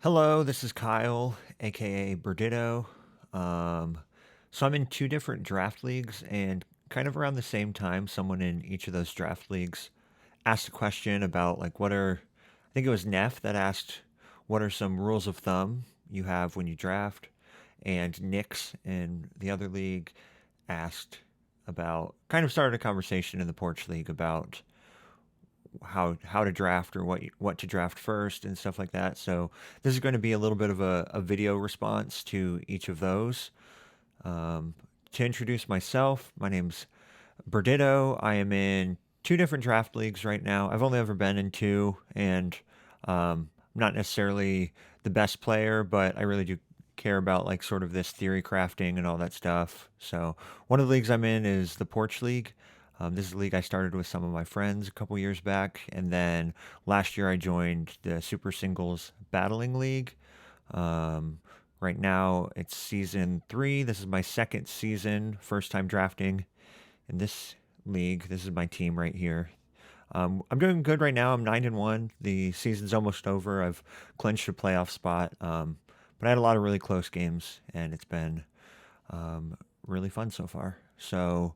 Hello, this is Kyle, aka Burditto. So I'm in two different draft leagues, and kind of around the same time, someone in each of those draft leagues asked a question about I think it was Neff that asked, what are some rules of thumb you have when you draft? And Nix in the other league asked about, kind of started a conversation in the Porch League about how to draft or what to draft first and stuff like that. So this is going to be a little bit of a video response to each of those. Um, to introduce myself, my name's Burditto. I am in two different draft leagues right now. I've only ever been in two, and I'm not necessarily the best player, but I really do care about like sort of this theory crafting and all that stuff. So one of the leagues I'm in is the Porch League. This is a league I started with some of my friends a couple years back, and then last year I joined the Super Singles Battling League. Um, right now it's season 3. This is my second season, first time drafting in this league. This is my team right here. I'm doing good right now. I'm 9-1. The season's almost over. I've clinched a playoff spot. But I had a lot of really close games, and it's been really fun so far. So,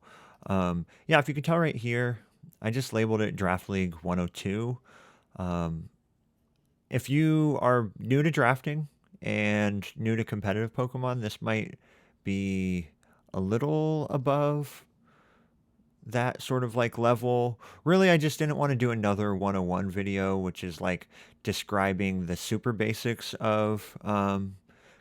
yeah, if you can tell right here, I just labeled it Draft League 102. Um, if you are new to drafting and new to competitive Pokemon, this might be a little above that sort of like level. Really, I just didn't want to do another 101 video, which is like describing the super basics of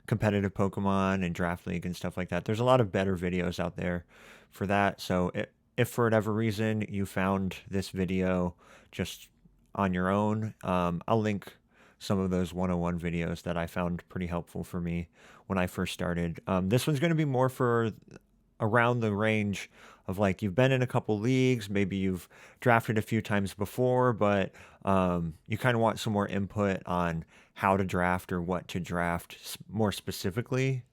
competitive Pokemon and Draft League and stuff like that. There's a lot of better videos out there for that. So if for whatever reason you found this video just on your own, I'll link some of those 101 videos that I found pretty helpful for me when I first started. This one's going to be more for around the range of like you've been in a couple leagues, maybe you've drafted a few times before, but you kind of want some more input on how to draft or what to draft more specifically.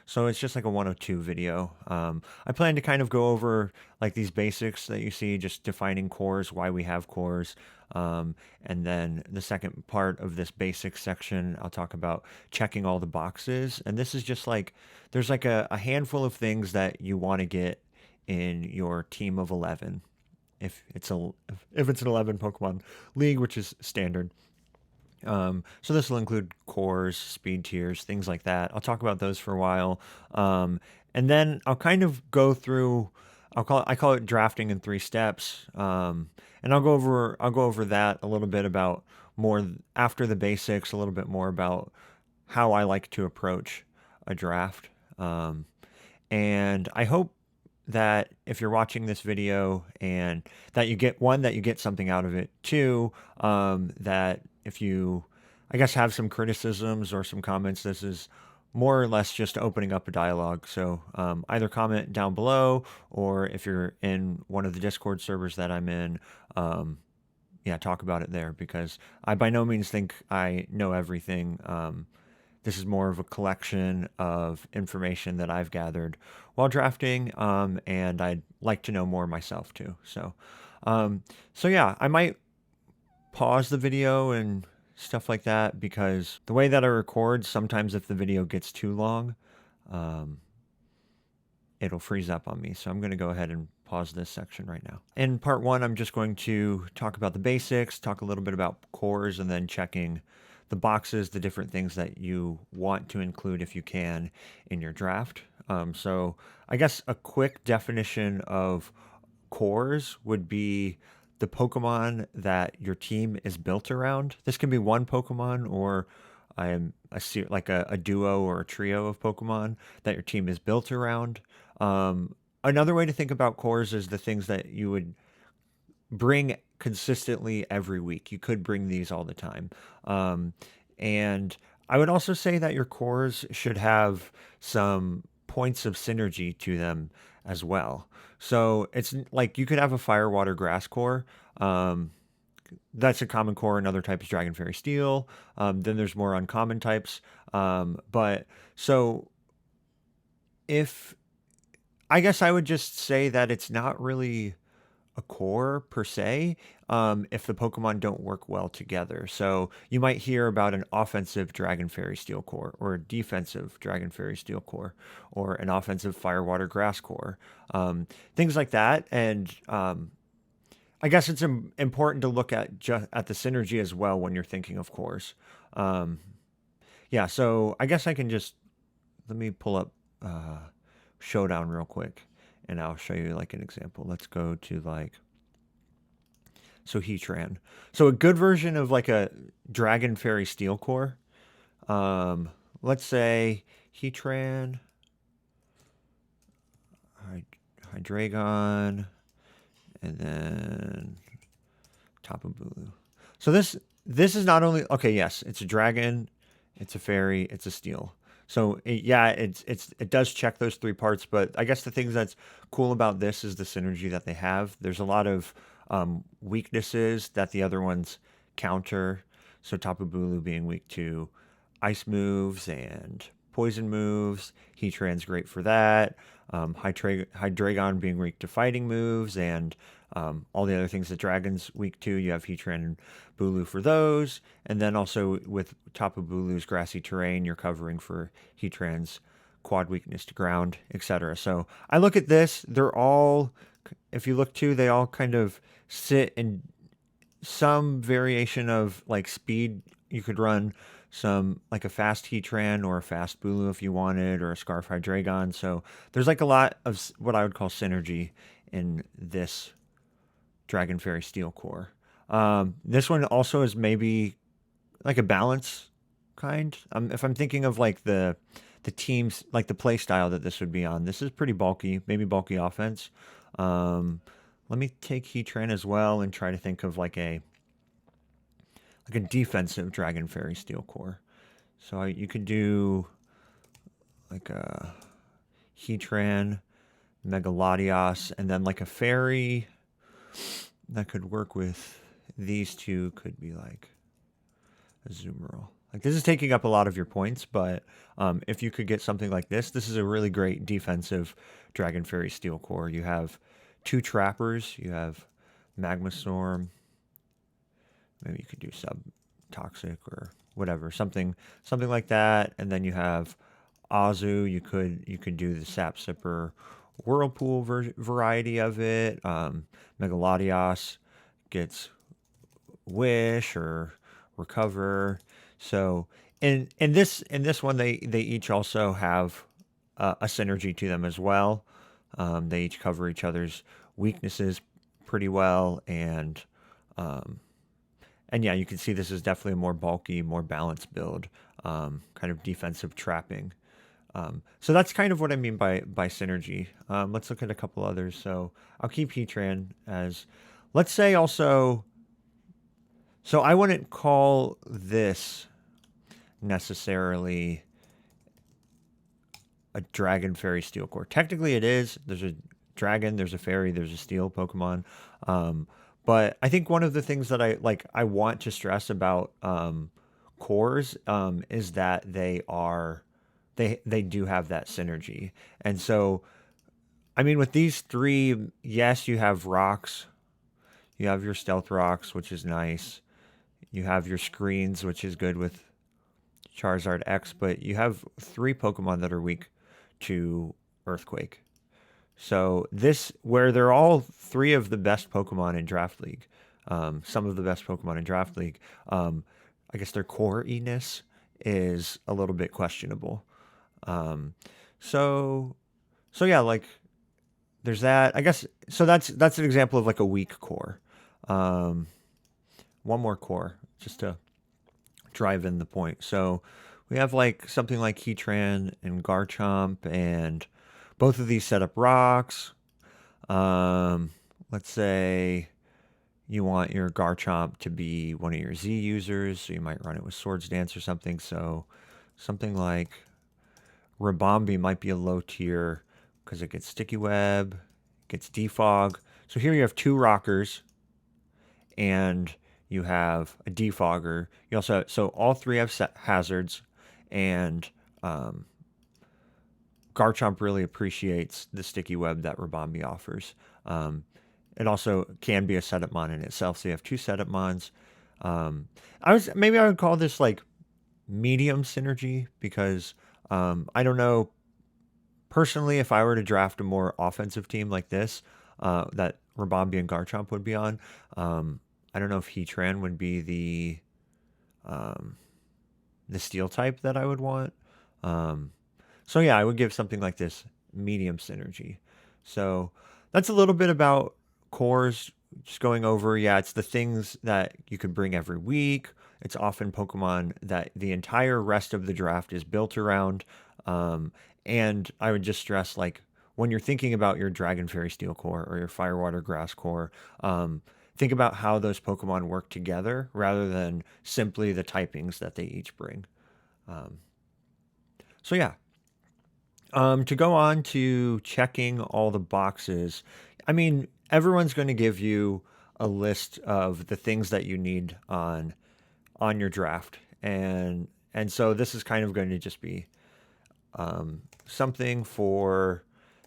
So it's just like a 102 video. I plan to kind of go over like these basics that you see, just defining cores, why we have cores. And then the second part of this basics section, I'll talk about checking all the boxes. And this is just like, there's like a handful of things that you want to get in your team of 11 if it's an 11 Pokemon league, which is standard. So this will include cores, speed tiers, things like that. I'll talk about those for a while, and then I'll kind of go through. I call it drafting in 3 steps, and I'll go over that a little bit about more after the basics, a little bit more about how I like to approach a draft. And I hope that if you're watching this video and that you get one, that you get something out of it. Two, that if you, I guess, have some criticisms or some comments, this is more or less just opening up a dialogue. So either comment down below, or if you're in one of the Discord servers that I'm in, yeah, talk about it there, because I by no means think I know everything. This is more of a collection of information that I've gathered while drafting, and I'd like to know more myself too. Um, so yeah, I might pause the video and stuff like that, because the way that I record, sometimes if the video gets too long, um, it'll freeze up on me. So I'm going to go ahead and pause this section right now. In part 1, I'm just going to talk about the basics, talk a little bit about cores, and then checking the boxes, the different things that you want to include if you can in your draft. So I guess a quick definition of cores would be the Pokemon that your team is built around. This can be one Pokemon, or like a duo or a trio of Pokemon that your team is built around. Another way to think about cores is the things that you would bring consistently every week. You could bring these all the time. And I would also say that your cores should have some points of synergy to them as well. So it's like you could have a fire, water, grass core. That's a common core. Another type is Dragon Fairy Steel. Then there's more uncommon types. But so if I guess I would just say that it's not really a core per se, if the Pokemon don't work well together. So you might hear about an offensive Dragon Fairy Steel core, or a defensive Dragon Fairy Steel core, or an offensive Fire Water Grass core, things like that. And I guess it's important to look at at the synergy as well when you're thinking of cores. Um, yeah, so I guess I can just let me pull up Showdown real quick, and I'll show you like an example. Let's go to like Heatran. So a good version of like a Dragon Fairy Steel core. Um, let's say Heatran, Hydreigon, and then Tapu Bulu. So this is not only okay. Yes, it's a dragon, it's a fairy, it's a steel. So yeah, it does check those three parts. But I guess the things that's cool about this is the synergy that they have. There's a lot of weaknesses that the other ones counter. So Tapu Bulu being weak to ice moves and poison moves. Heatran's great for that. Hydreigon being weak to fighting moves and all the other things that Dragon's weak to. You have Heatran and Bulu for those. And then also with Tapu Bulu's grassy terrain, you're covering for Heatran's quad weakness to ground, etc. So I look at this, they're all, if you look too, they all kind of sit in some variation of like speed. You could run some like a fast Heatran or a fast Bulu if you wanted, or a Scarf Hydreigon. So there's like a lot of what I would call synergy in this Dragon Fairy Steel core. This one also is maybe like a balance kind. If I'm thinking of like the teams, like the play style that this would be on, this is pretty bulky, maybe bulky offense. Let me take Heatran as well and try to think of like a defensive Dragon Fairy Steel core. So you could do like a Heatran, Megalodios, and then like a fairy that could work with these two could be like a Azumarill. Like this is taking up a lot of your points, but if you could get something like this is a really great defensive Dragon Fairy Steel core. You have two trappers. You have Magma Storm. Maybe you could do Sub Toxic or whatever, something like that. And then you have Azu. You could do the Sap Sipper Whirlpool variety of it. Megalodios gets Wish or Recover. So in this one, they each also have a synergy to them as well. They each cover each other's weaknesses pretty well, and yeah, you can see this is definitely a more bulky, more balanced build, kind of defensive trapping. So that's kind of what I mean by synergy. Let's look at a couple others. So I'll keep Heatran as, let's say also, so I wouldn't call this necessarily a Dragon Fairy Steel core. Technically it is. There's a dragon, there's a fairy, there's a steel Pokemon. But I think one of the things that I want to stress about cores is that they do have that synergy. And so I mean with these three, yes, you have rocks. You have your stealth rocks, which is nice. You have your screens, which is good with Charizard X, but you have three Pokemon that are weak to Earthquake. So this, where they're all three of the best Pokemon in Draft League, some of the best Pokemon in Draft League, I guess their core-iness is a little bit questionable. So yeah, like there's that. I guess so. That's an example of like a weak core. One more core just to drive in the point. So we have like something like Heatran and Garchomp, and both of these set up rocks. Let's say you want your Garchomp to be one of your Z users, so you might run it with Swords Dance or something. So something like Ribombee might be a low tier because it gets Sticky Web, gets Defog. So here you have two rockers, and you have a defogger. You also have, so all three have set hazards, and Garchomp really appreciates the sticky web that Ribombee offers. it also can be a setup mon in itself. So you have two setup mons. I would call this like medium synergy because I don't know personally if I were to draft a more offensive team like this that Rabambi and Garchomp would be on. I don't know if Heatran would be um, the steel type that I would want. Um, so yeah, I would give something like this medium synergy. So that's a little bit about cores. Just going over, yeah, it's the things that you could bring every week. It's often Pokemon that the entire rest of the draft is built around. Um, and I would just stress, like, when you're thinking about your Dragon Fairy Steel core or your Firewater Grass core, think about how those Pokemon work together rather than simply the typings that they each bring. Um, so yeah, to go on to checking all the boxes, I mean, everyone's going to give you a list of the things that you need on your draft, and so this is kind of going to just be something for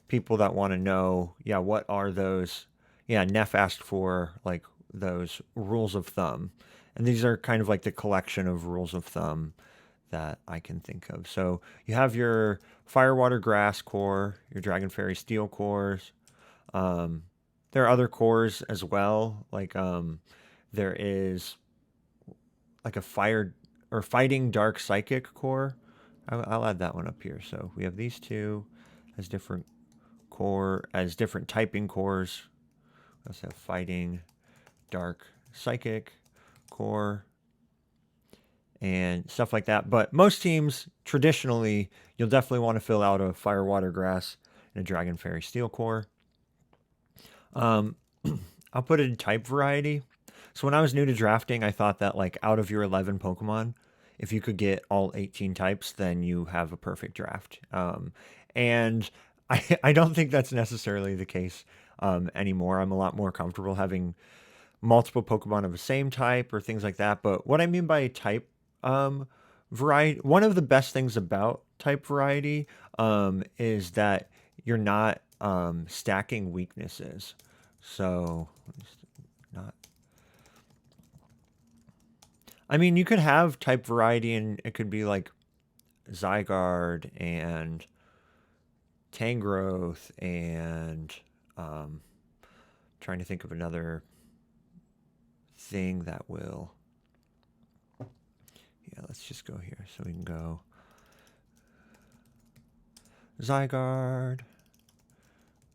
people that want to know, yeah, what are those? Yeah, Neff asked for like those rules of thumb, and these are kind of like the collection of rules of thumb that I can think of. So you have your Fire, Water, Grass core, your Dragon Fairy Steel cores. Um, there are other cores as well. Like there is like a Fire or Fighting Dark Psychic core. I'll add that one up here. So we have these two as different typing cores. We also have Fighting Dark Psychic core and stuff like that. But most teams, traditionally, you'll definitely want to fill out a Fire, Water, Grass, and a Dragon Fairy Steel core. Um, I'll put it in type variety. So when I was new to drafting, I thought that like out of your 11 Pokemon, if you could get all 18 types, then you have a perfect draft. And I don't think that's necessarily the case anymore. I'm a lot more comfortable having multiple Pokemon of the same type or things like that. But what I mean by type um, variety, one of the best things about type variety is that you're not stacking weaknesses. So, not. I mean, you could have type variety, and it could be like Zygarde and Tangrowth, and trying to think of another thing that will. Yeah, let's just go here. So we can go Zygarde,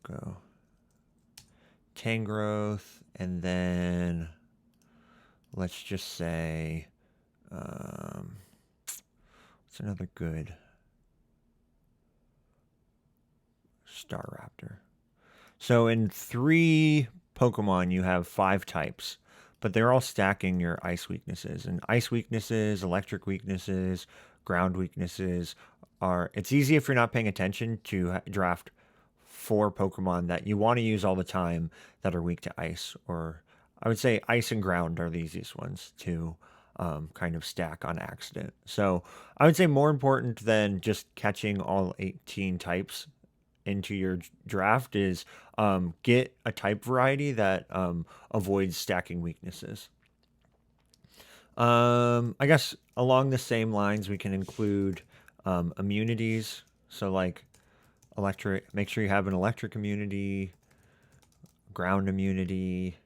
go Tangrowth, and then let's just say, what's another good Staraptor? So in 3 Pokemon, you have 5 types, but they're all stacking your ice weaknesses. And ice weaknesses, electric weaknesses, ground weaknesses are. It's easy if you're not paying attention to draft 4 Pokemon that you want to use all the time that are weak to ice. Or I would say ice and ground are the easiest ones to kind of stack on accident. So I would say more important than just catching all 18 types into your draft is get a type variety that avoids stacking weaknesses. I guess along the same lines, we can include immunities. So, like electric, make sure you have an electric immunity, ground immunity.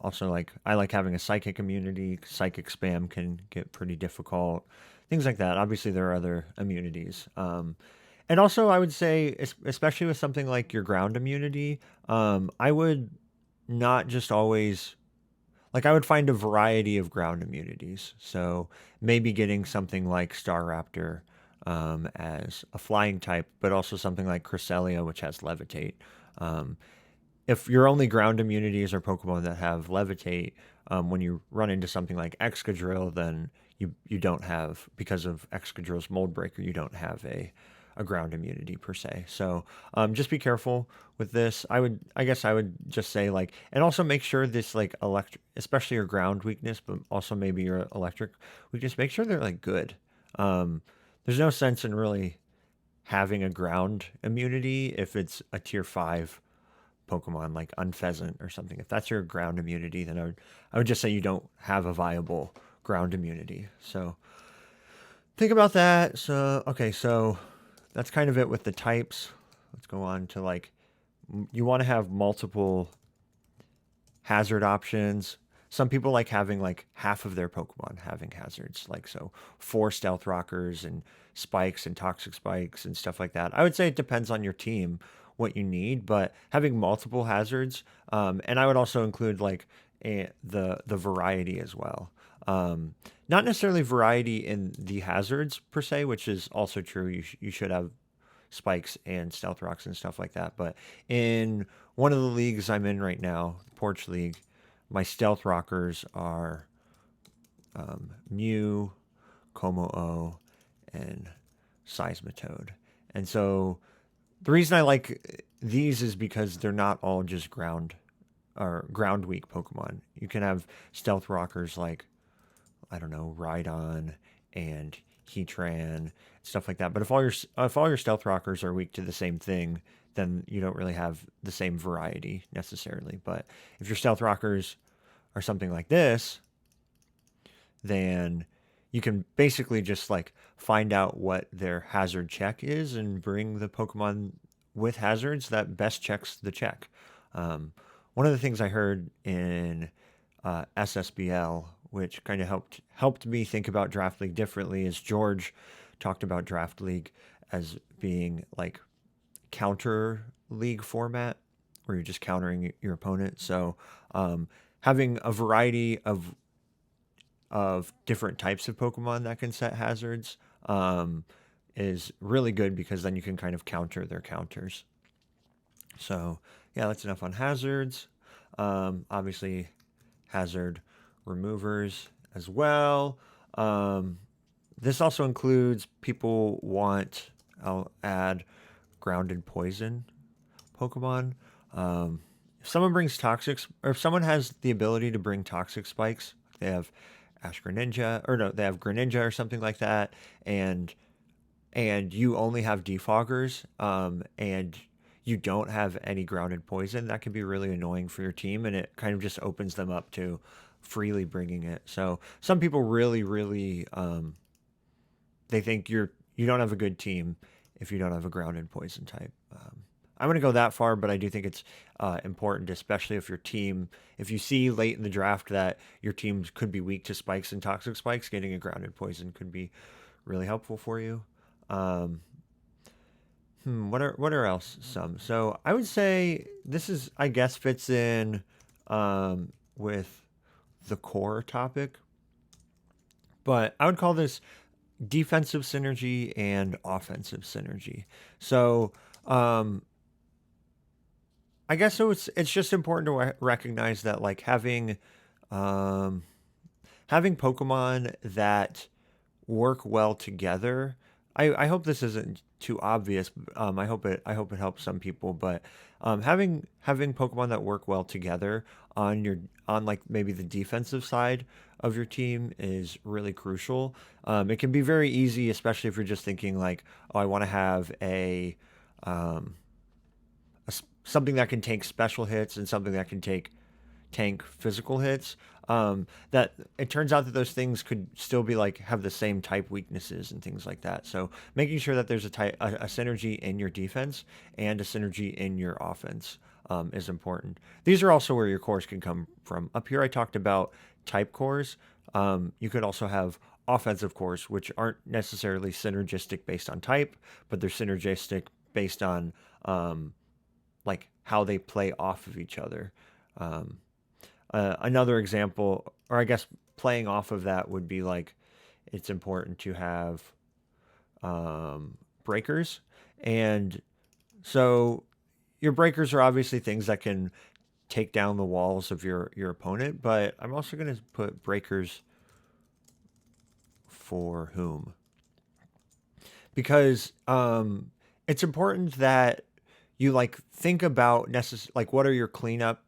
Also, like I like having a psychic immunity. Psychic spam can get pretty difficult. Things like that. Obviously, there are other immunities. And also, I would say, especially with something like your ground immunity, I would not just always like I would find a variety of ground immunities. So maybe getting something like Staraptor as a flying type, but also something like Cresselia, which has Levitate. Um, if your only ground immunities are Pokemon that have Levitate, when you run into something like Excadrill, then you don't have, because of Excadrill's Mold Breaker, you don't have a ground immunity per se. So just be careful with this. I guess I would just say like, and also make sure this like electric, especially your ground weakness, but also maybe your electric weakness, make sure they're like good. There's no sense in really having a ground immunity if it's a tier 5 Pokemon like Unpheasant or something. If that's your ground immunity, then I would just say you don't have a viable ground immunity. So think about that. So okay, so that's kind of it with the types. Let's go on to like you want to have multiple hazard options. Some people like having like half of their Pokemon having hazards, like so 4 Stealth Rockers and spikes and toxic spikes and stuff like that. I would say it depends on your team what you need, but having multiple hazards, and I would also include like the variety as well. Not necessarily variety in the hazards per se, which is also true. You should have spikes and stealth rocks and stuff like that. But in one of the leagues I'm in right now, Porch League, my stealth rockers are Mew, Como-O, and Seismitoad. And so the reason I like these is because they're not all just ground or ground weak Pokemon. You can have stealth rockers like I don't know, Rhydon and Heatran, stuff like that. But if all your stealth rockers are weak to the same thing, then you don't really have the same variety necessarily. But if your stealth rockers are something like this, then you can basically just like find out what their hazard check is and bring the Pokemon with hazards that best checks the check. Um, One of the things I heard in SSBL, which kind of helped me think about Draft League differently, is George talked about Draft League as being like counter league format where you're just countering your opponent. So having a variety of different types of Pokemon that can set hazards is really good because then you can kind of counter their counters. So yeah, that's enough on hazards. Obviously, hazard removers as well. This also includes people want, I'll add grounded poison Pokemon. If someone brings toxics, or if someone has the ability to bring toxic spikes, they have Ash Greninja, or no, they have Greninja or something like that, and you only have defoggers, and you don't have any grounded poison, that can be really annoying for your team, and it kind of just opens them up to freely bringing it. So some people really, really, they think you don't have a good team if you don't have a grounded poison type. I'm going to go that far, but I do think it's important, especially if you see late in the draft that your team could be weak to spikes and toxic spikes, getting a grounded poison could be really helpful for you. Um, what are else some? So I would say this is I guess fits in with the core topic, but I would call this defensive synergy and offensive synergy. So I guess so. It's just important to recognize that like um, having Pokemon that work well together. I hope this isn't too obvious. I hope it helps some people, but having Pokemon that work well together on like maybe the defensive side of your team is really crucial. It can be very easy, especially if you're just thinking like, oh, I want to have um, something that can take special hits and something that can tank physical hits. That it turns out that those things could still be like have the same type weaknesses and things like that. So making sure that there's a synergy in your defense and a synergy in your offense is important. These are also where your cores can come from. Up here, I talked about type cores. You could also have offensive cores, which aren't necessarily synergistic based on type, but they're synergistic based on like how they play off of each other. Um, Another example, or I guess playing off of that would be like it's important to have breakers. And so your breakers are obviously things that can take down the walls of your opponent, but I'm also going to put breakers for whom? Because it's important that you like think about like what are your cleanup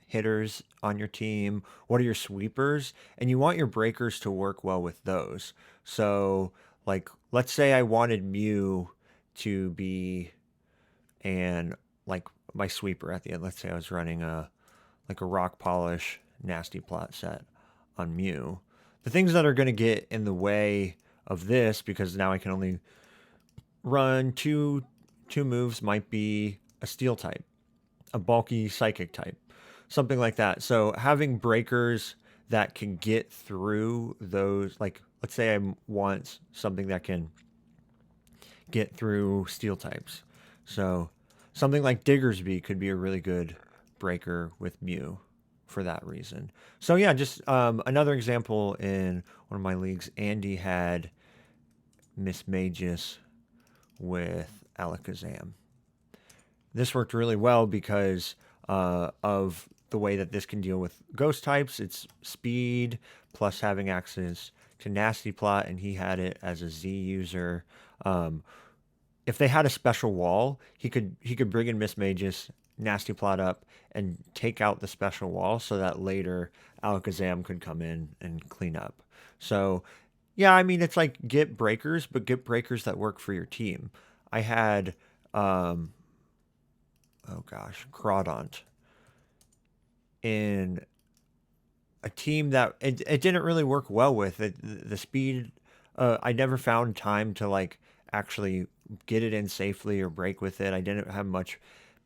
hitters on your team, what are your sweepers, and you want your breakers to work well with those. So like let's say I wanted Mew to be an like my sweeper at the end. Let's say I was running like a rock polish nasty plot set on Mew. The things that are going to get in the way of this, because now I can only run two moves, might be a steel type, a bulky psychic type, something like that. So having breakers that can get through those, like let's say I want something that can get through steel types. So something like Diggersby could be a really good breaker with Mew for that reason. So yeah, just another example in one of my leagues, Andy had Miss Magus with Alakazam. This worked really well because of the way that this can deal with ghost types. It's speed plus having access to Nasty Plot, and he had it as a Z user. If they had a special wall, he could bring in Miss Magus, Nasty Plot up, and take out the special wall so that later Alakazam could come in and clean up. So, yeah, I mean, it's like get breakers, but get breakers that work for your team. I had, oh gosh, Crawdont in a team that it didn't really work well with. The speed, I never found time to like actually get it in safely or break with it. I didn't have much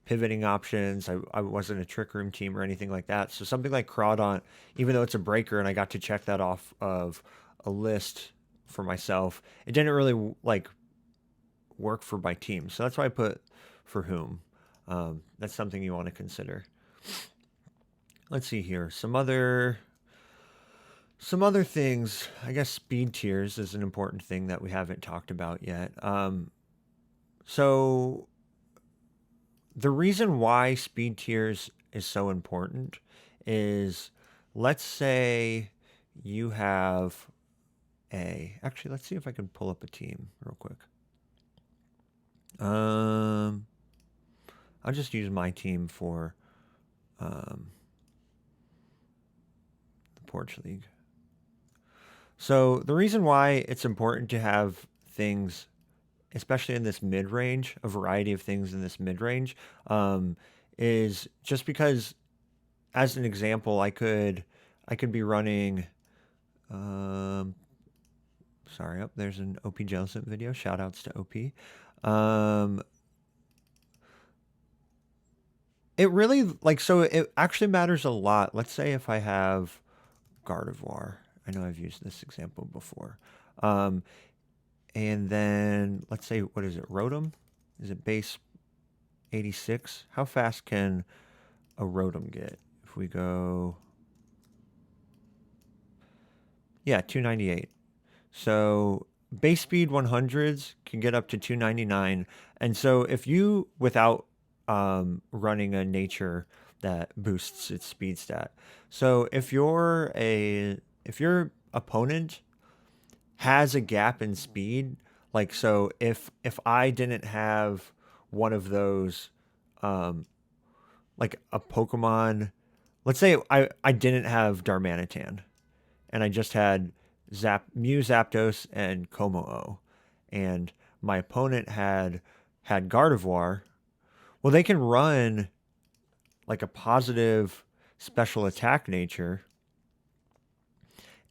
pivoting options. I wasn't a trick room team or anything like that. So something like Crawdont, even though it's a breaker and I got to check that off of a list for myself, it didn't really like work for my team. So that's why I put for whom. That's something you want to consider. Let's see here. Some other things. I guess speed tiers is an important thing that we haven't talked about yet. So the reason why speed tiers is so important is, let's say you have actually, let's see if I can pull up a team real quick. I'll just use my team for the Porch League. So the reason why it's important to have things, especially in this mid-range, a variety of things in this mid-range, is just because, as an example, I could be running, sorry, there's an OP Jellicent video, shout outs to OP. It really, like, so it actually matters a lot. Let's say if I have Gardevoir. I know I've used this example before. And then let's say, what is it? Rotom? Is it base 86? How fast can a Rotom get? If we go, yeah, 298. So base speed 100s can get up to 299. And so if you, without running a nature that boosts its speed stat. So if your opponent has a gap in speed, like, so if I didn't have one of those, like a Pokemon, let's say I didn't have Darmanitan and I just had Mew, Zapdos, and Como-O, and my opponent had Gardevoir, well, they can run like a positive special attack nature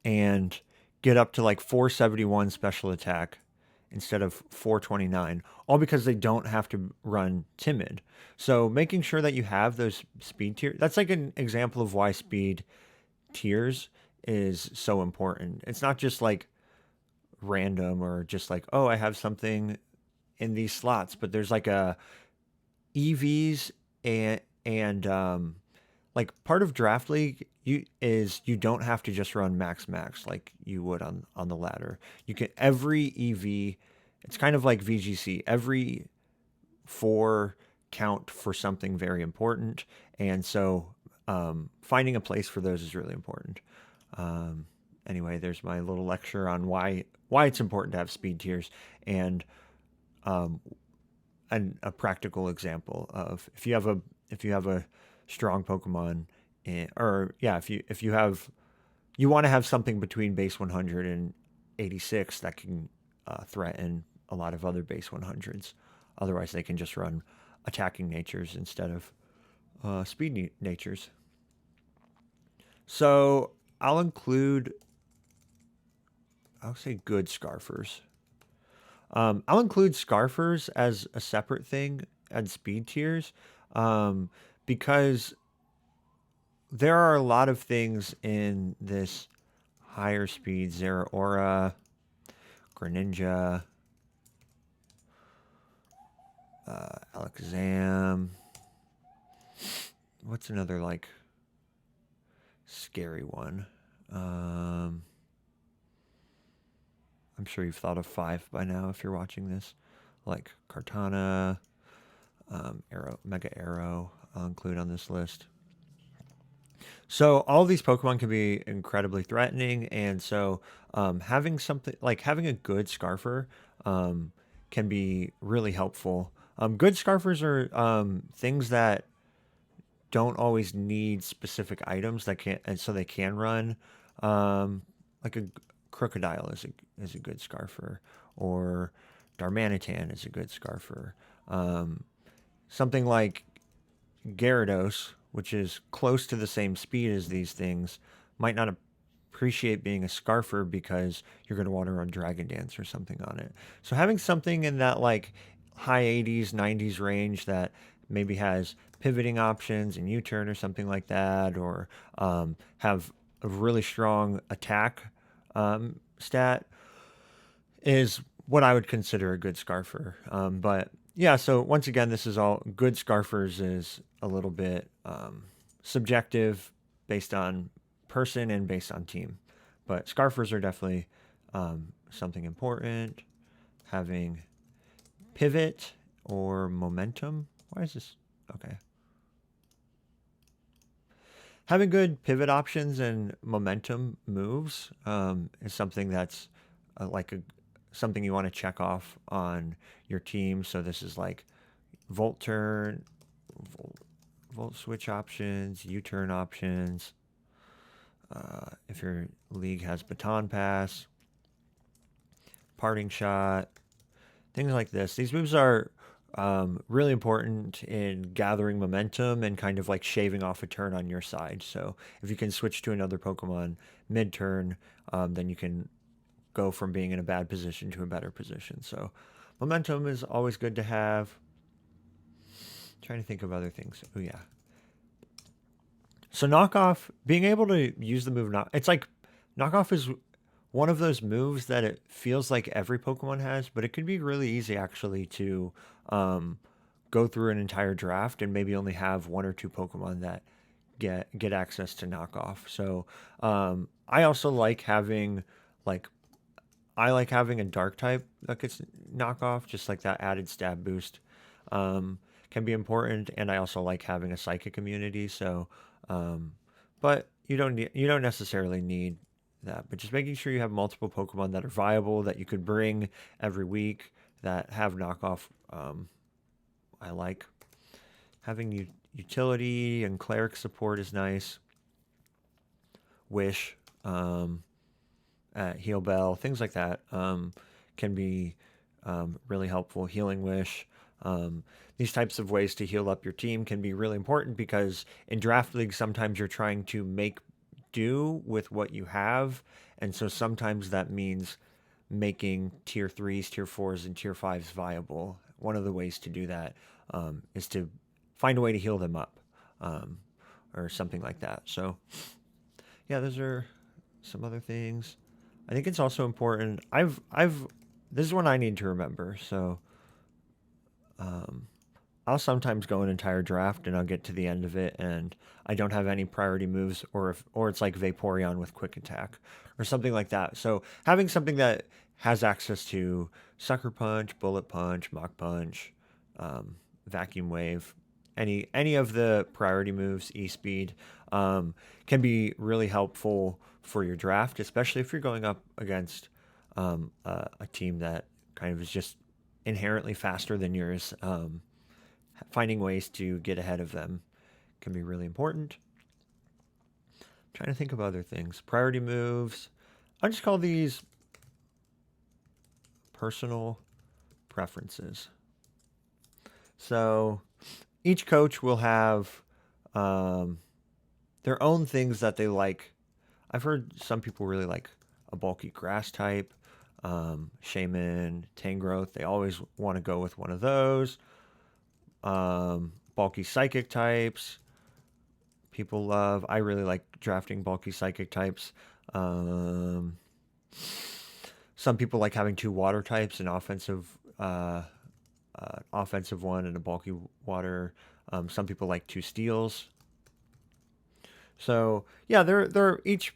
and get up to like 471 special attack instead of 429, all because they don't have to run timid. So making sure that you have those speed tiers, that's like an example of why speed tiers is so important. It's not just like random or just like, oh, I have something in these slots, but there's like a EVs and like part of draft league you don't have to just run max like you would on the ladder. You can, every EV, it's kind of like VGC, every 4 count for something very important, and so finding a place for those is really important. Anyway, there's my little lecture on why it's important to have speed tiers, and a practical example of if you have a strong Pokemon, if you want to have something between base 100 and 86 that can threaten a lot of other base 100s. Otherwise, they can just run attacking natures instead of speed natures. So I'll say good Scarfers. I'll include Scarfers as a separate thing and speed tiers, because there are a lot of things in this higher speed Zeraora, Greninja, Alakazam. What's another like scary one? I'm sure you've thought of 5 by now if you're watching this, like Kartana, Mega Arrow. I'll include on this list. So all of these Pokemon can be incredibly threatening, and so having something like having a good Scarfer can be really helpful. Good Scarfers are things that don't always need specific items that can, and so they can run. Like a Crocodile is a good Scarfer, or Darmanitan is a good Scarfer. Something like Gyarados, which is close to the same speed as these things, might not appreciate being a Scarfer because you're going to want to run Dragon Dance or something on it. So having something in that like high 80s, 90s range that maybe has pivoting options and U-turn or something like that, or have a really strong attack stat is what I would consider a good Scarfer. But yeah, so once again, this is all good. Scarfers is a little bit subjective based on person and based on team. But Scarfers are definitely something important. Having pivot or momentum. Why is this? Okay. Having good pivot options and momentum moves is something that's something you want to check off on your team. So this is like Volt turn, Volt switch options, U-turn options. If your league has Baton Pass, Parting Shot, things like this. These moves are really important in gathering momentum and kind of like shaving off a turn on your side. So if you can switch to another Pokemon mid-turn, then you can go from being in a bad position to a better position. So momentum is always good to have. Trying to think of other things. Oh yeah. So knockoff, being able to use the move it's like knockoff is one of those moves that it feels like every Pokemon has, but it can be really easy actually to go through an entire draft and maybe only have 1 or 2 Pokemon that get access to knockoff. So I also like having a dark type that gets knockoff, just like that added stab boost can be important. And I also like having a psychic immunity. So, but you don't necessarily need that. But just making sure you have multiple Pokemon that are viable that you could bring every week that have knockoff. I like having utility and cleric support is nice. Wish. Heal Bell, things like that can be really helpful. Healing Wish. These types of ways to heal up your team can be really important because in draft leagues, sometimes you're trying to make do with what you have. And so sometimes that means making tier 3s, tier 4s, and tier 5s viable. One of the ways to do that is to find a way to heal them up or something like that. So, yeah, those are some other things. I think it's also important. This is one I need to remember. So, I'll sometimes go an entire draft and I'll get to the end of it and I don't have any priority moves, or it's like Vaporeon with quick attack or something like that. So having something that has access to Sucker Punch, Bullet Punch, Mach Punch, Vacuum Wave, any of the priority moves, E-Speed, can be really helpful for your draft, especially if you're going up against a team that kind of is just inherently faster than yours. Finding ways to get ahead of them can be really important. I'm trying to think of other things. Priority moves. I just call these personal preferences. So each coach will have their own things that they like. I've heard some people really like a bulky grass type, shaman, Tangrowth. They always want to go with one of those. Bulky psychic types. People love. I really like drafting bulky psychic types. Um, some people like having two water types, an offensive one and a bulky water. Some people like two steels. So yeah, they're each.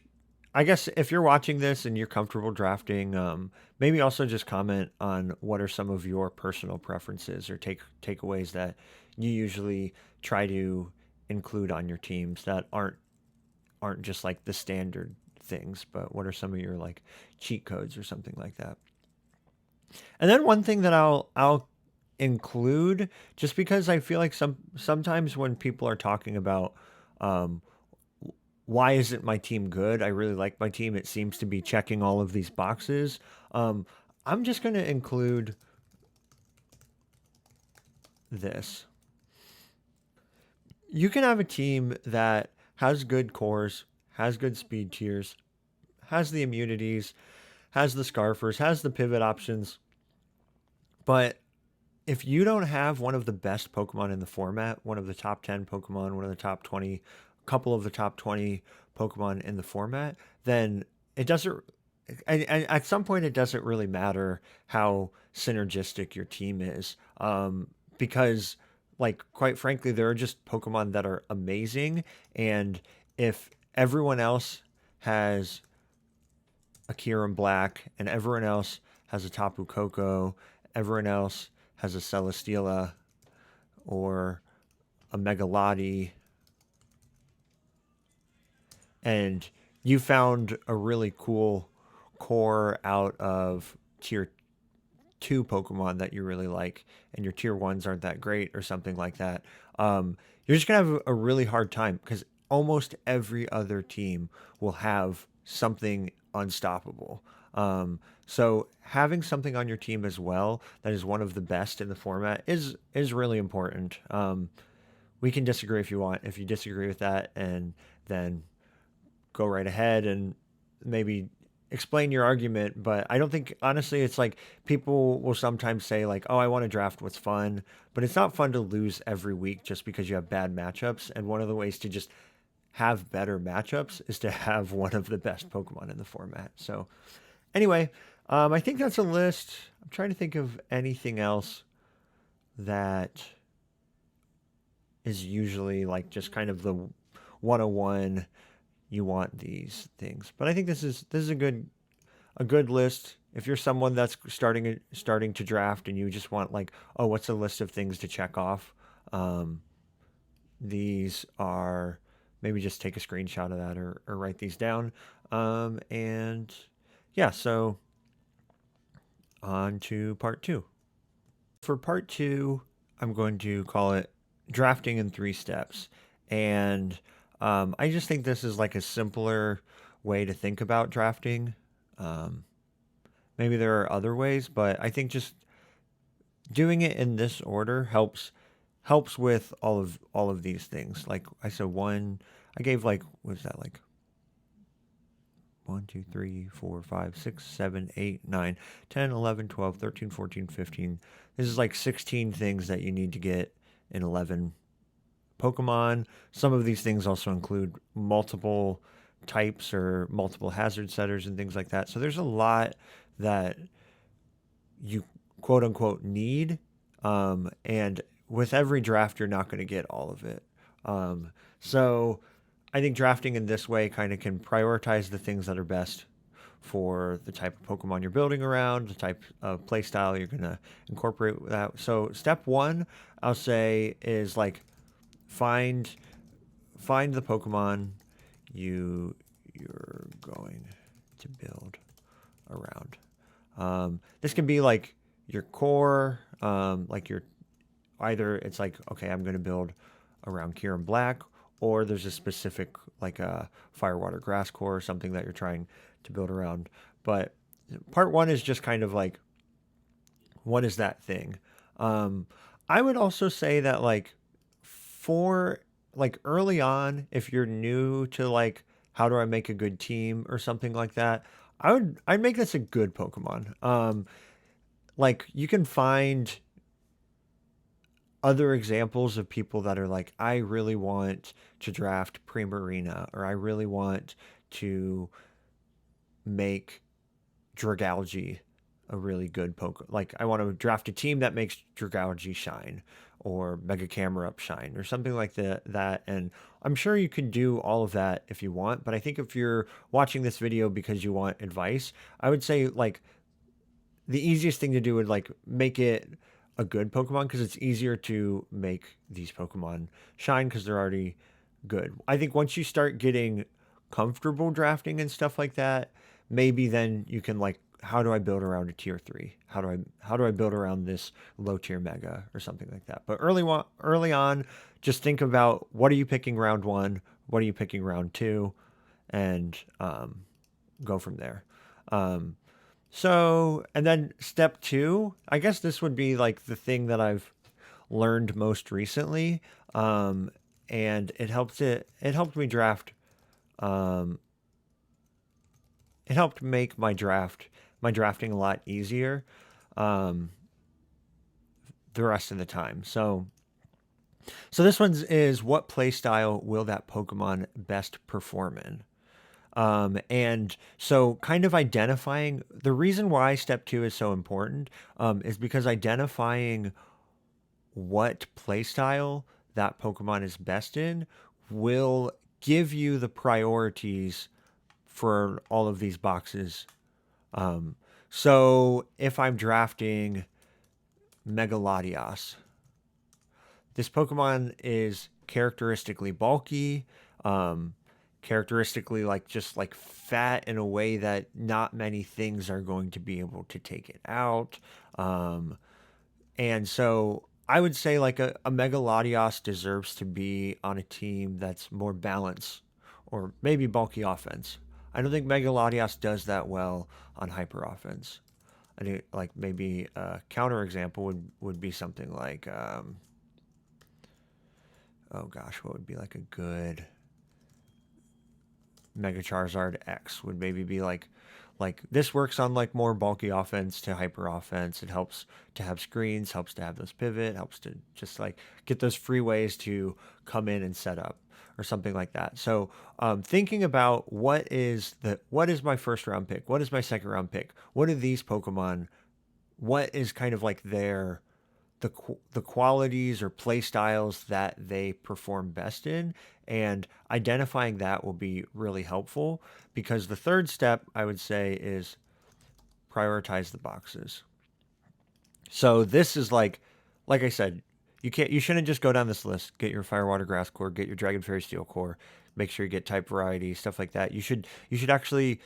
I guess if you're watching this and you're comfortable drafting, maybe also just comment on what are some of your personal preferences or takeaways that you usually try to include on your teams that aren't just like the standard things, but what are some of your like cheat codes or something like that. And then one thing that I'll include just because I feel like sometimes when people are talking about um, why isn't my team good? I really like my team. It seems to be checking all of these boxes. Um, I'm just going to include this. You can have a team that has good cores, has good speed tiers, has the immunities, has the scarfers, has the pivot options, but if you don't have one of the best Pokemon in the format, one of the top 10 Pokemon, one of the top 20, couple of the top 20 Pokemon in the format, then it doesn't, and at some point, it doesn't really matter how synergistic your team is. Because, like, quite frankly, there are just Pokemon that are amazing. And if everyone else has a Kyurem Black, and everyone else has a Tapu Koko, everyone else has a Celesteela or a Megalotti, and you found a really cool core out of tier two Pokemon that you really like, and your tier ones aren't that great or something like that, you're just gonna have a really hard time because almost every other team will have something unstoppable. So having something on your team as well that is one of the best in the format is really important. We can disagree if you want. If you disagree with that, and then go right ahead and maybe explain your argument. But I don't think, honestly, it's like people will sometimes say like, oh, I want to draft what's fun, but it's not fun to lose every week just because you have bad matchups. And one of the ways to just have better matchups is to have one of the best Pokemon in the format. So anyway, I think that's a list. I'm trying to think of anything else that is usually like just kind of the 101. You want these things, but I think this is a good list. If you're someone that's starting to draft and you just want like, oh, what's a list of things to check off? Um, these are maybe just take a screenshot of that or write these down. And yeah, so on to part two. For part two, I'm going to call it drafting in 3 steps. And I just think this is like a simpler way to think about drafting. Um, Maybe there are other ways, but I think just doing it in this order helps with all of these things. Like I said, I gave like what was that like 1, 2, 3, 4, 5, 6, 7, 8, 9, 10, 11, 12, 13, 14, 15. This is like 16 things that you need to get in 11 Pokemon. Some of these things also include multiple types or multiple hazard setters and things like that. So there's a lot that you quote unquote need. And with every draft, you're not going to get all of it. So I think drafting in this way kind of can prioritize the things that are best for the type of Pokemon you're building around, the type of playstyle you're going to incorporate with that. So step one, I'll say, is like find find the Pokemon you're going to build around. This can be like your core, like your either it's like okay, I'm going to build around Kyurem Black, or there's a specific like a Firewater Grass core or something that you're trying to build around. But part one is just kind of like what is that thing? I would also say that like for like early on, if you're new to like how do I make a good team or something like that, I'd make this a good Pokemon. Like you can find other examples of people that are like, I really want to draft Primarina, or I really want to make Dragalge a really good poke. Like I want to draft a team that makes Dragalge shine or Mega Camera Up shine or something like that. And I'm sure you can do all of that if you want. But I think if you're watching this video because you want advice, I would say like the easiest thing to do would like make it a good Pokemon because it's easier to make these Pokemon shine because they're already good. I think once you start getting comfortable drafting and stuff like that, maybe then you can like, how do I build around a tier 3? How do I build around this low tier mega or something like that? But early on, just think about what are you picking round 1, what are you picking round 2, and go from there. Um, so, and then step 2, I guess this would be like the thing that I've learned most recently. And it helped me draft, um, it helped make my drafting a lot easier, um, the rest of the time. So this one's is what playstyle will that Pokemon best perform in? And so kind of identifying the reason why step 2 is so important, is because identifying what playstyle that Pokemon is best in will give you the priorities for all of these boxes. Um, so if I'm drafting Megalodios, this Pokemon is characteristically bulky, um, characteristically like just like fat in a way that not many things are going to be able to take it out. Um, and so I would say like a Megalodios deserves to be on a team that's more balanced or maybe bulky offense. I don't think Megalodios does that well on hyper offense. I think like maybe a counter example would be something like oh gosh, what would be like a good Mega Charizard X would maybe be like this works on like more bulky offense to hyper offense. It helps to have screens, helps to have those pivot, helps to just like get those free ways to come in and set up or something like that. So thinking about what is my first round pick, what is my second round pick, what are these Pokemon, what is kind of like the qualities or play styles that they perform best in, and identifying that will be really helpful because the third step I would say is prioritize the boxes. So this is like I said, you shouldn't just go down this list, get your Firewater Grass core, get your Dragon Fairy Steel core, make sure you get type variety, stuff like that. You should actually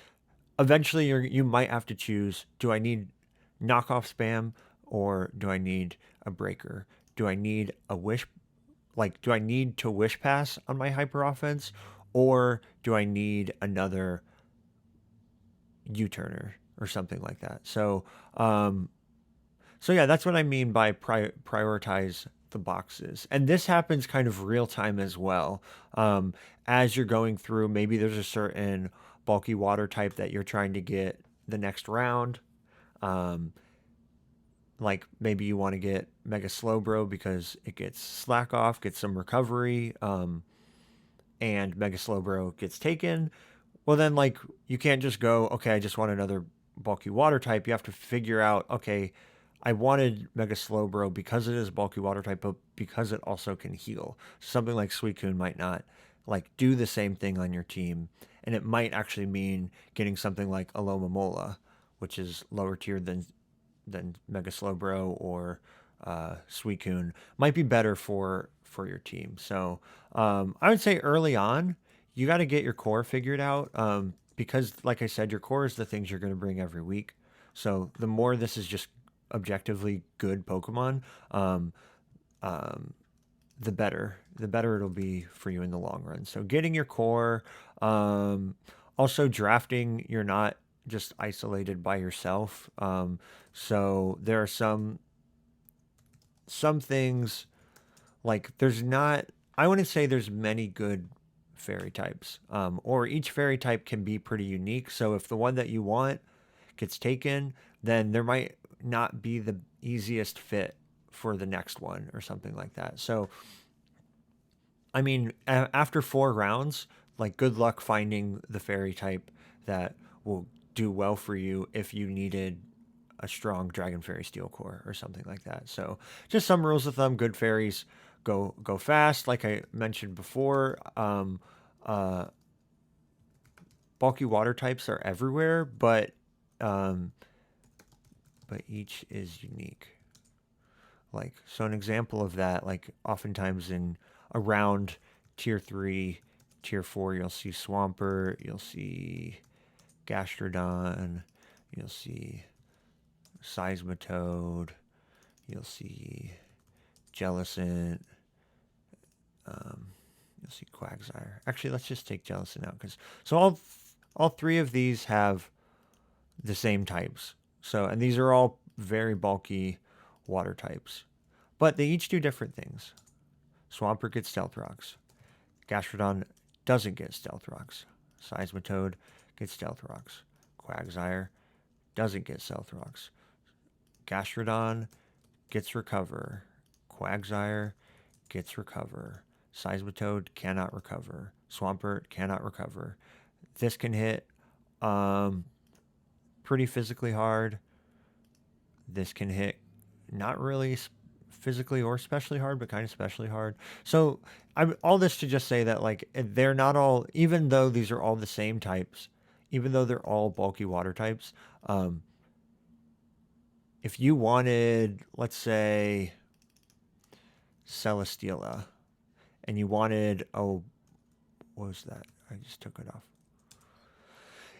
eventually you might have to choose, do I need knockoff spam or do I need a breaker? Do I need a wish, like do I need to wish pass on my hyper offense or do I need another U-turner or something like that? Um so yeah, that's what I mean by prioritize the boxes. And this happens kind of real time as well. As you're going through, maybe there's a certain bulky water type that you're trying to get the next round. Um, like maybe you want to get Mega Slowbro because it gets slack off, gets some recovery, and Mega Slowbro gets taken. Well, then like you can't just go, okay, I just want another bulky water type. You have to figure out, okay, I wanted Mega Slowbro because it is bulky water type, but because it also can heal. Something like Suicune might not like do the same thing on your team, and it might actually mean getting something like Alomomola, which is lower tier than Mega Slowbro or Suicune, might be better for your team. So I would say early on, you got to get your core figured out because, like I said, your core is the things you're going to bring every week. So the more this is just objectively good Pokemon, um, um, the better. The better it'll be for you in the long run. So getting your core, um, also drafting, you're not just isolated by yourself. So there are some some things, like there's not, I wouldn't say there's many good fairy types, or each fairy type can be pretty unique. So if the one that you want gets taken, then there might not be the easiest fit for the next one or something like that. So I mean, after 4 rounds, like good luck finding the fairy type that will do well for you if you needed a strong Dragon Fairy Steel Core or something like that. So just some rules of thumb: good fairies go fast, like I mentioned before. Uh, Bulky water types are everywhere, um, but each is unique. Like, so an example of that, like oftentimes in around tier 3, tier 4, you'll see Swampert, you'll see Gastrodon, you'll see Seismitoad, you'll see Jellicent, um, you'll see Quagsire. Actually, let's just take Jellicent out, because so all 3 of these have the same types. So, and these are all very bulky water types, but they each do different things. Swampert gets Stealth Rocks. Gastrodon doesn't get Stealth Rocks. Seismitoad gets Stealth Rocks. Quagsire doesn't get Stealth Rocks. Gastrodon gets Recover. Quagsire gets Recover. Seismitoad cannot recover. Swampert cannot recover. This can hit pretty physically hard. This can hit not really physically or especially hard, but kind of especially hard. So I'm all this to just say that like they're not all, even though these are all the same types, even though they're all bulky water types. If you wanted, let's say, Celesteela, and you wanted, oh, what was that? I just took it off.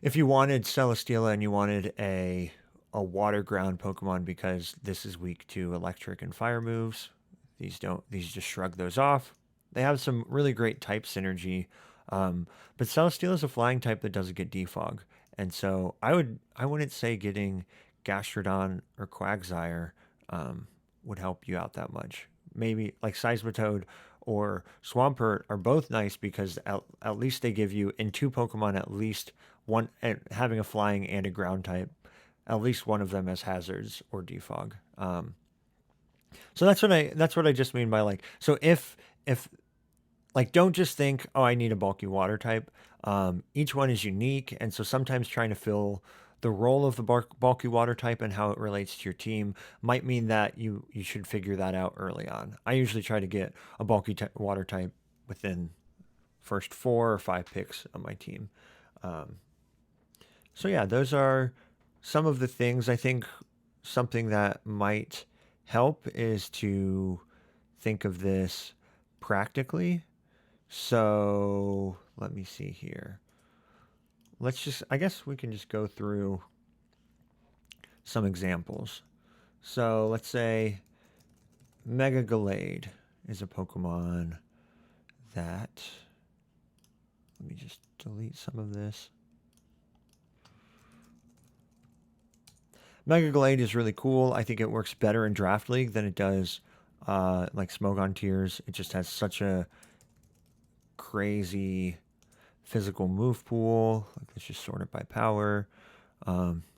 If you wanted Celesteela and you wanted a water ground Pokemon because this is weak to electric and fire moves, these just shrug those off. They have some really great type synergy, but Celesteela is a flying type that doesn't get defog, and so I wouldn't say getting Gastrodon or Quagsire would help you out that much. Maybe like Seismitoad or Swampert are both nice because at least they give you in 2 Pokemon at least one, having a flying and a ground type, at least one of them as hazards or defog. So that's what I just mean by like, so if like, don't just think, oh, I need a bulky water type. Each one is unique, and so sometimes trying to fill the role of the bulky water type and how it relates to your team might mean that you should figure that out early on. I usually try to get a bulky water type within first 4 or 5 picks of my team. So yeah, those are some of the things. I think something that might help is to think of this practically. So let me see here. I guess we can just go through some examples. So let's say Mega Gallade is a Pokemon that, let me just delete some of this. Mega Gallade is really cool. I think it works better in Draft League than it does like Smogon Tiers. It just has such a crazy physical move pool. Like, let's just sort it by power.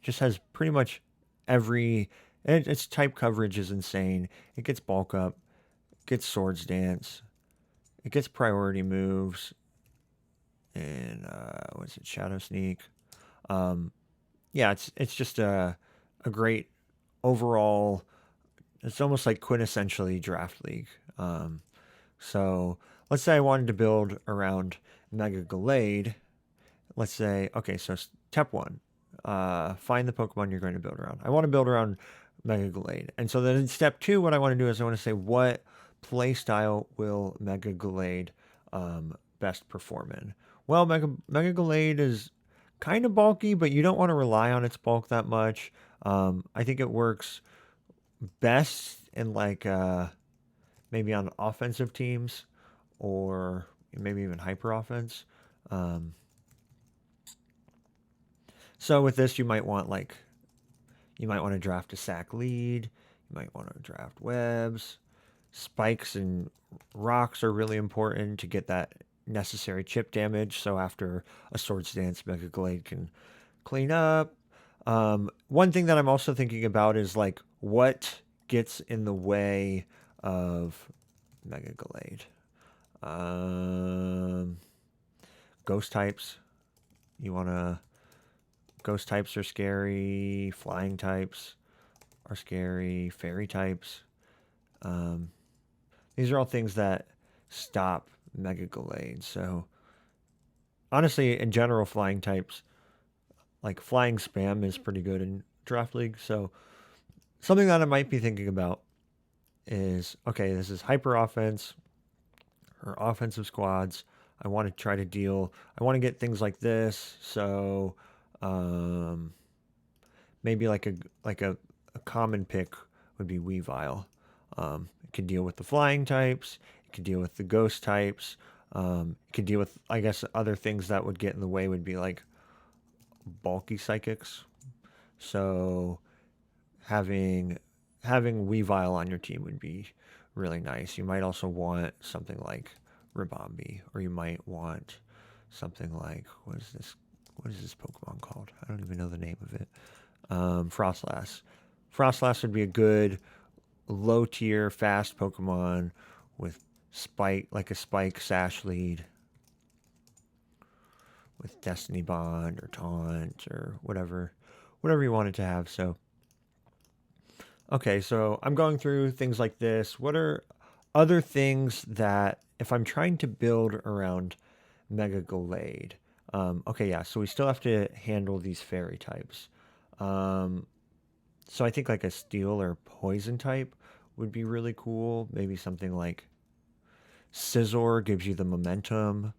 Just has pretty much every. Its type coverage is insane. It gets bulk up, gets Swords Dance, it gets priority moves, and what's it? Shadow Sneak. Yeah, it's just a great overall. It's almost like quintessentially Draft League. So let's say I wanted to build around Mega Gallade. Let's say, okay, so step 1, find the Pokemon you're going to build around. I want to build around Mega Gallade. And so then in step 2, what I want to do is I want to say, what play style will Mega Gallade best perform in? Well, Mega Gallade is kind of bulky, but you don't want to rely on its bulk that much. I think it works best in like maybe on offensive teams or maybe even hyper offense. So with this, you might want to draft a sack lead. You might want to draft webs. Spikes and rocks are really important to get that necessary chip damage. So after a Swords Dance, Mega Glade can clean up. One thing that I'm also thinking about is like what gets in the way of Mega Glade. Ghost types. You want to. Ghost types are scary. Flying types are scary. Fairy types. These are all things that stop Mega Glade. So honestly, in general, flying types, like flying spam is pretty good in Draft League. So something that I might be thinking about is, okay, this is hyper offense or offensive squads. I want to try to deal. I want to get things like this. So maybe like a common pick would be Weavile. It can deal with the flying types. It can deal with the ghost types. It can deal with, I guess, other things that would get in the way would be like bulky psychics. So having Weavile on your team would be really nice. You might also want something like Ribombee, or you might want something like what is this Pokemon called? I don't even know the name of it. Frostlass. Frostlass would be a good low tier fast Pokemon with like a spike sash lead with Destiny Bond or Taunt or whatever you wanted to have. So okay, so I'm going through things like this. What are other things that if I'm trying to build around Mega Glade? Okay, yeah, so we still have to handle these fairy types. So I think like a steel or poison type would be really cool. Maybe something like Scizor gives you the momentum.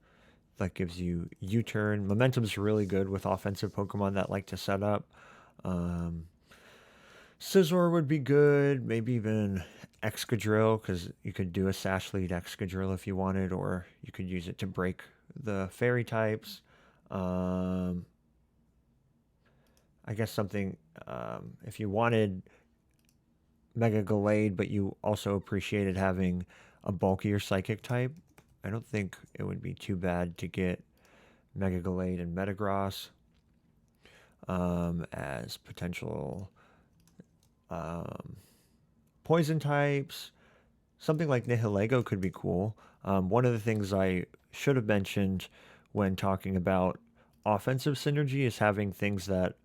That gives you U-turn. Momentum's really good with offensive Pokemon that like to set up. Scizor would be good. Maybe even Excadrill, because you could do a Sash Lead Excadrill if you wanted, or you could use it to break the fairy types. I guess something, if you wanted Mega Glade, but you also appreciated having a bulkier psychic type, I don't think it would be too bad to get Mega Glade and Metagross as potential poison types. Something like Nihilego could be cool. One of the things I should have mentioned when talking about offensive synergy is having things that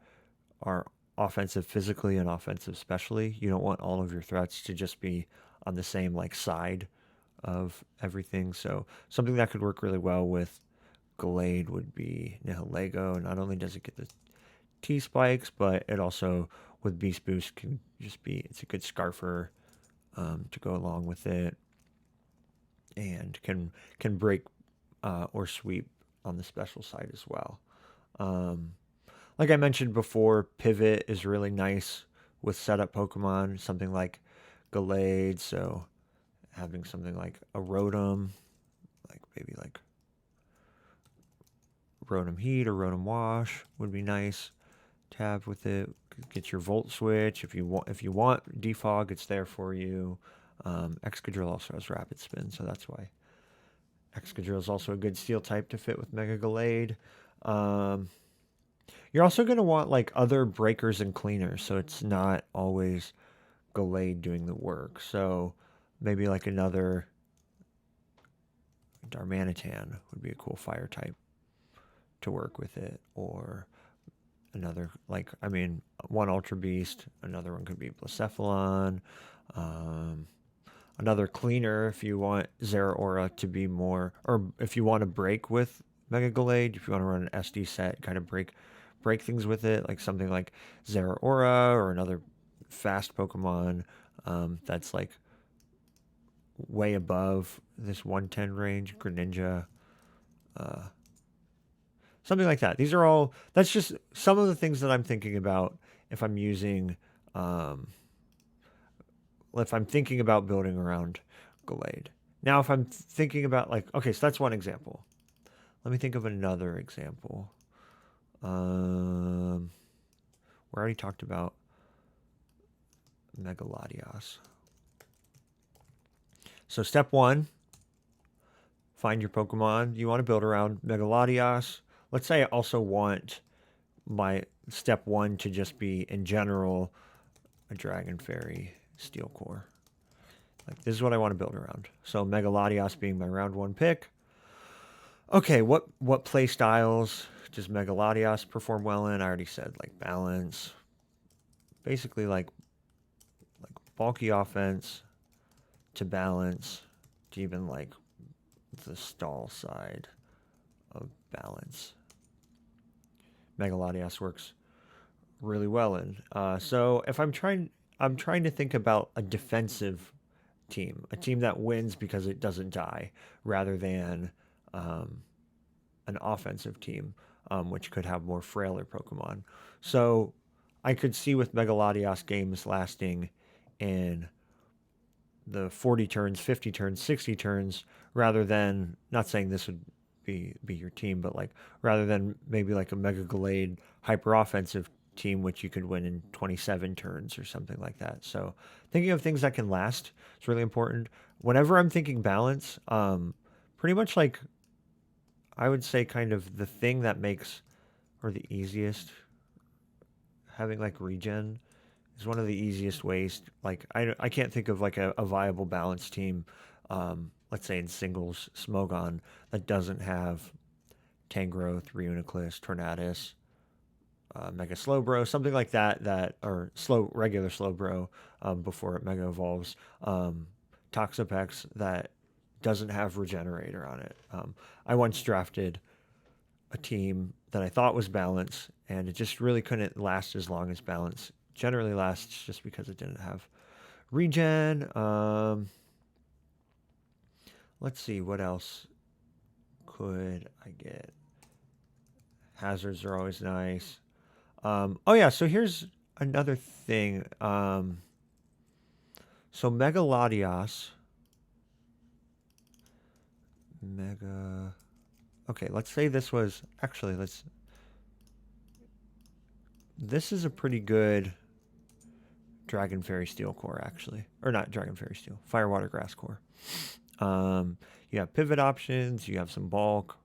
are offensive physically and offensive specially. You don't want all of your threats to just be on the same like side of everything. So something that could work really well with Glade would be Nihilego. Not only does it get the T spikes, but it also with Beast Boost can just be, it's a good scarfer to go along with it, and can break or sweep on the special side as well. Like I mentioned before, Pivot is really nice with setup Pokemon, something like Gallade. So having something like a Rotom, like maybe like Rotom Heat or Rotom Wash would be nice to have with it. Get your Volt Switch if you want Defog, it's there for you. Excadrill also has Rapid Spin, so that's why Excadrill is also a good Steel type to fit with Mega Gallade. You're also going to want like other breakers and cleaners, so it's not always Gallade doing the work. So maybe like another Darmanitan would be a cool fire type to work with it, or another, like, I mean, one Ultra Beast, another one could be Blacephalon, another cleaner if you want Zeraora to be more, or if you want to break with Mega Gallade, if you want to run an SD set, kind of break things with it, like something like Zeraora or another fast Pokemon that's like way above this 110 range, Greninja, something like that. These are all, that's just some of the things that I'm thinking about if I'm using, if I'm thinking about building around Gallade. Now, if I'm thinking about like, okay, so that's one example. Let me think of another example. We already talked about Megalodios. So step 1, find your Pokemon you want to build around Megalodios. Let's say I also want my step 1 to just be, in general, a Dragon Fairy Steel Core. Like, this is what I want to build around. So Megalodios being my round 1 pick. Okay, what play styles does Megalodios perform well in? I already said, like, balance. Basically, like bulky offense to balance to even, like, the stall side of balance. Megalodios works really well in. So if I'm trying to think about a defensive team, a team that wins because it doesn't die, rather than an offensive team, which could have more frailer Pokemon. So I could see with Megalodios games lasting in the 40 turns, 50 turns, 60 turns, rather than, not saying this would be your team, but like rather than maybe like a Mega Gallade hyper offensive team, which you could win in 27 turns or something like that. So thinking of things that can last is really important. Whenever I'm thinking balance, pretty much like I would say kind of the thing that makes, or the easiest, having like regen is one of the easiest ways. Like I can't think of like a viable balance team, let's say in singles Smogon, that doesn't have Tangrowth, Reuniclus, Tornadus, Mega Slowbro, something like that, or regular Slowbro, before it Mega Evolves, Toxapex that doesn't have Regenerator on it. I once drafted a team that I thought was balance, and it just really couldn't last as long as balance generally lasts, just because it didn't have regen. Let's see, what else could I get? Hazards are always nice. Oh yeah, so here's another thing. So Megalodios. Okay, let's say this was, actually, this is a pretty good Dragon Fairy Steel Core, actually. Or not Dragon Fairy Steel, Fire Water Grass Core. You have pivot options, you have some bulk,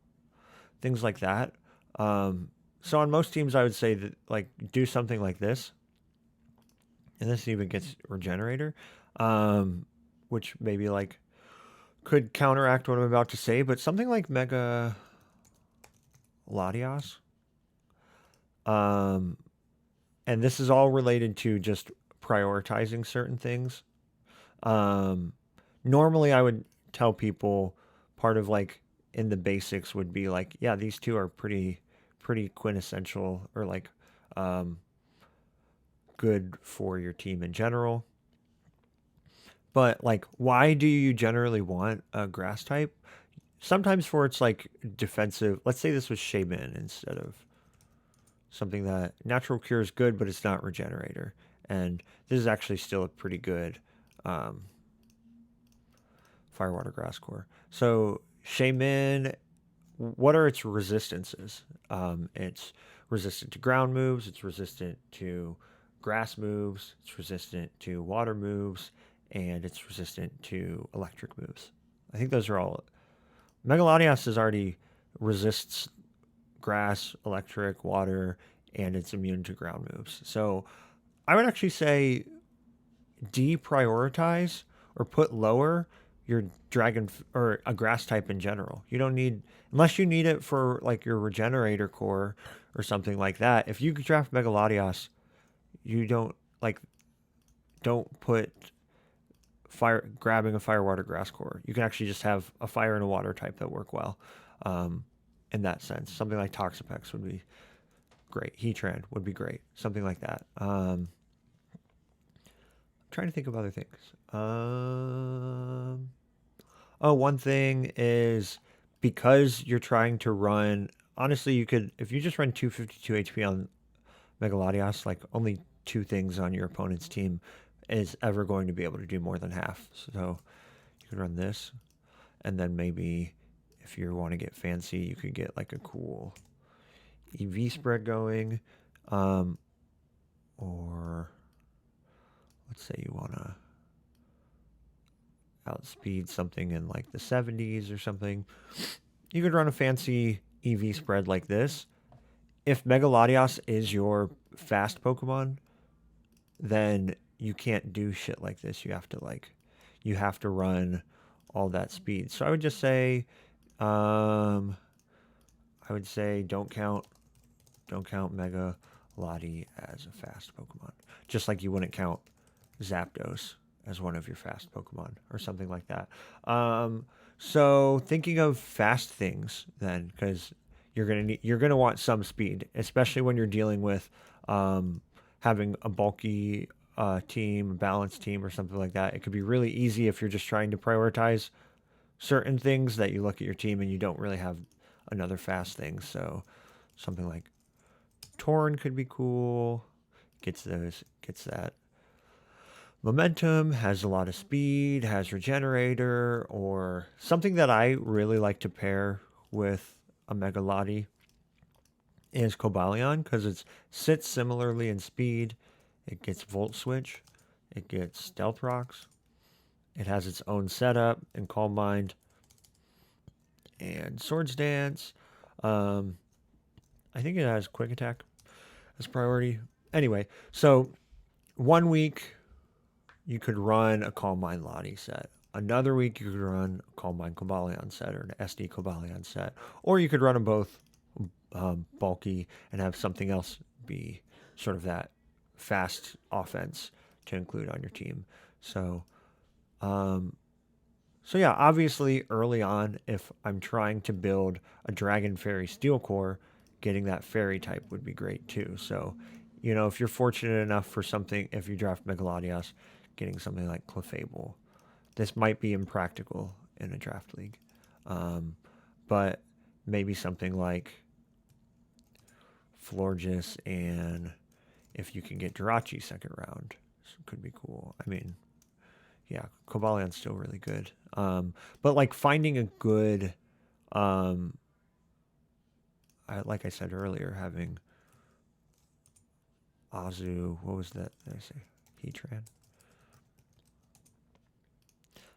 things like that. So on most teams, I would say that, like, do something like this. And this even gets Regenerator, which maybe, like, could counteract what I'm about to say, but something like Mega Latios. And this is all related to just prioritizing certain things. Normally I would tell people part of, like, in the basics would be like, yeah, these two are pretty quintessential, or like good for your team in general. But like, why do you generally want a grass type? Sometimes for its like defensive. Let's say this was Shaman instead of something that natural cure is good, but it's not regenerator. And this is actually still a pretty good Firewater Grass Core. So Shaman, what are its resistances? It's resistant to ground moves. It's resistant to grass moves. It's resistant to water moves, and it's resistant to electric moves. I think those are all. Megalodios is already resists grass, electric, water, and it's immune to ground moves. So I would actually say deprioritize or put lower your dragon or a grass type in general. You don't need, unless you need it for like your regenerator core or something like that. If you draft Megalodios, you don't put grabbing a fire water grass core. You can actually just have a fire and a water type that work well. In that sense, something like Toxapex would be great. Heatran would be great. Something like that. Trying to think of other things. One thing is, because you're trying to run, honestly, you could, if you just run 252 HP on Megalodios, like only 2 things on your opponent's team is ever going to be able to do more than half. So you could run this, and then maybe if you want to get fancy, you could get like a cool EV spread going, or let's say you want to outspeed something in like the 70s or something, you could run a fancy EV spread like this. If Megalodios is your fast Pokemon, then you can't do shit like this. You have to run all that speed. So I would just say, um, don't count Mega Lottie as a fast Pokemon. Just like you wouldn't count Zapdos as one of your fast Pokemon or something like that. So thinking of fast things then, because you're gonna want some speed, especially when you're dealing with having a bulky team, balanced team, or something like that. It could be really easy if you're just trying to prioritize certain things that you look at your team and you don't really have another fast thing. So something like Torn could be cool. Gets that momentum, has a lot of speed, has regenerator, or something that I really like to pair with a Megalodi is Cobalion because it sits similarly in speed. It gets Volt Switch, it gets Stealth Rocks, it has its own setup in Calm Mind and Swords Dance. I think it has Quick Attack as priority. Anyway, so 1 week you could run a Calm Mind Lottie set. Another week you could run a Calm Mind Cobalion set or an SD Cobalion set. Or you could run them both bulky and have something else be sort of that fast offense to include on your team. So, yeah, obviously early on, if I'm trying to build a Dragon Fairy Steel Core, getting that Fairy type would be great too. So, if you're fortunate enough for something, if you draft Megalodios, getting something like Clefable. This might be impractical in a draft league, but maybe something like Florges, and if you can get Jirachi second round, could be cool. I mean, yeah, Cobalion's still really good. But like finding a good, like I said earlier, having Azu, what was that? Did I say Heatran?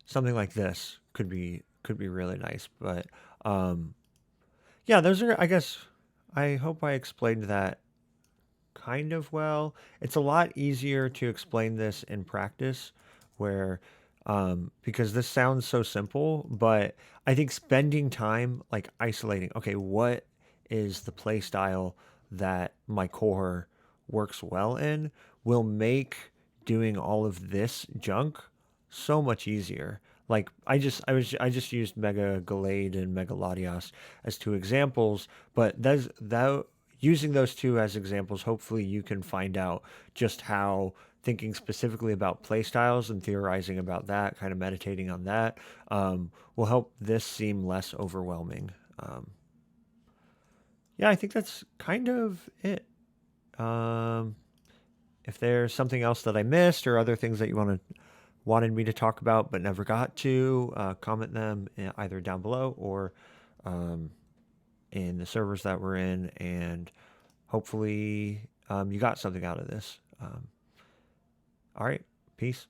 Something like this could be really nice. But yeah, those are, I guess, I hope I explained that kind of well. It's a lot easier to explain this in practice where because this sounds so simple, but I think spending time like isolating, okay, what is the play style that my core works well in will make doing all of this junk so much easier. Like I just used Mega Gallade and Mega Latias as two examples, but that using those two as examples, hopefully you can find out just how thinking specifically about play styles and theorizing about that, kind of meditating on that, will help this seem less overwhelming. Yeah, I think that's kind of it. If there's something else that I missed or other things that you wanted me to talk about but never got to, comment them either down below or in the servers that we're in, and hopefully you got something out of this. All right, peace.